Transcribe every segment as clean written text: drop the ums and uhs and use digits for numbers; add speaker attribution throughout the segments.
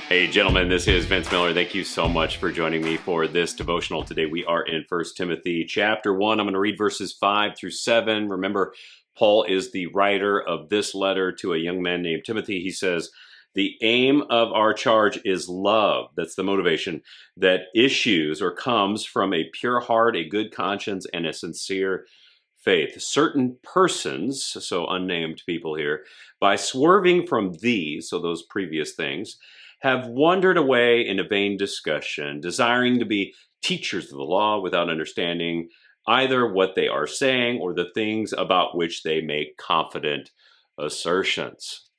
Speaker 1: Hey gentlemen, this is Vince Miller. Thank you so much for joining me for this devotional. Today we are in 1 Timothy chapter 1. I'm going to read verses 5 through 7. Remember, Paul is the writer of this letter to a young man named Timothy. He says, the aim of our charge is love. That's the motivation that issues or comes from a pure heart, a good conscience, and a sincere faith. Certain persons, so unnamed people here, by swerving from these, so those previous things, have wandered away in a vain discussion, desiring to be teachers of the law without understanding either what they are saying or the things about which they make confident assertions.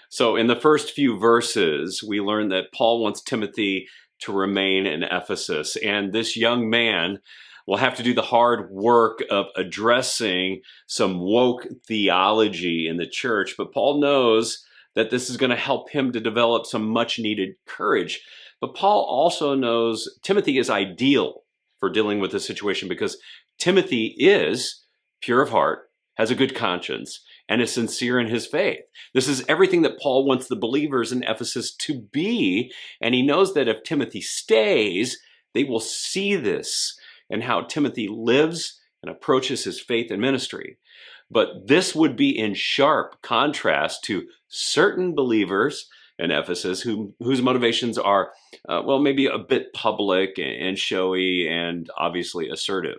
Speaker 1: So in the first few verses, we learn that Paul wants Timothy to remain in Ephesus, and this young man will have to do the hard work of addressing some woke theology in the church, but Paul knows that this is going to help him to develop some much needed courage. But Paul also knows Timothy is ideal for dealing with this situation because Timothy is pure of heart, has a good conscience, and is sincere in his faith. This is everything that Paul wants the believers in Ephesus to be, and he knows that if Timothy stays, they will see this and how Timothy lives and approaches his faith and ministry. But this would be in sharp contrast to certain believers in Ephesus whose motivations are, maybe a bit public and showy and obviously assertive.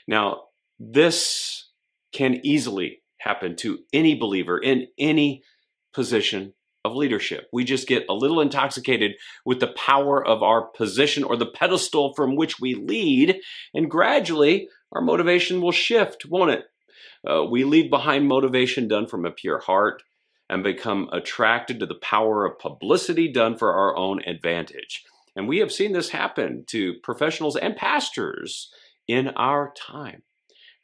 Speaker 1: Now, this can easily happen to any believer in any position of leadership. We just get a little intoxicated with the power of our position or the pedestal from which we lead, and gradually our motivation will shift, won't it? We leave behind motivation done from a pure heart and become attracted to the power of publicity done for our own advantage. And we have seen this happen to professionals and pastors in our time.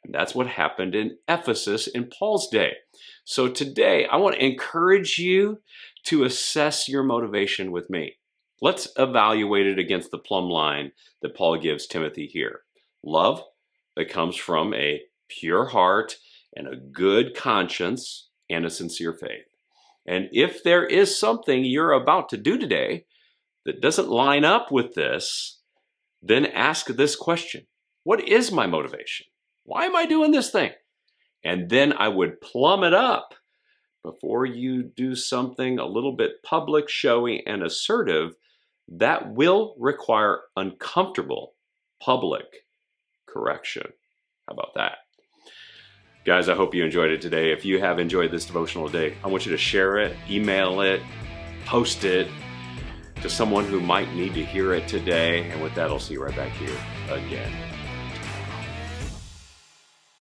Speaker 1: And that's what happened in Ephesus in Paul's day. So today, I want to encourage you to assess your motivation with me. Let's evaluate it against the plumb line that Paul gives Timothy here. Love that comes from a pure heart and a good conscience and a sincere faith. And if there is something you're about to do today that doesn't line up with this, then ask this question. What is my motivation? Why am I doing this thing? And then I would plumb it up before you do something a little bit public, showy, and assertive that will require uncomfortable public correction. How about that? Guys, I hope you enjoyed it today. If you have enjoyed this devotional today, I want you to share it, email it, post it to someone who might need to hear it today. And with that, I'll see you right back here again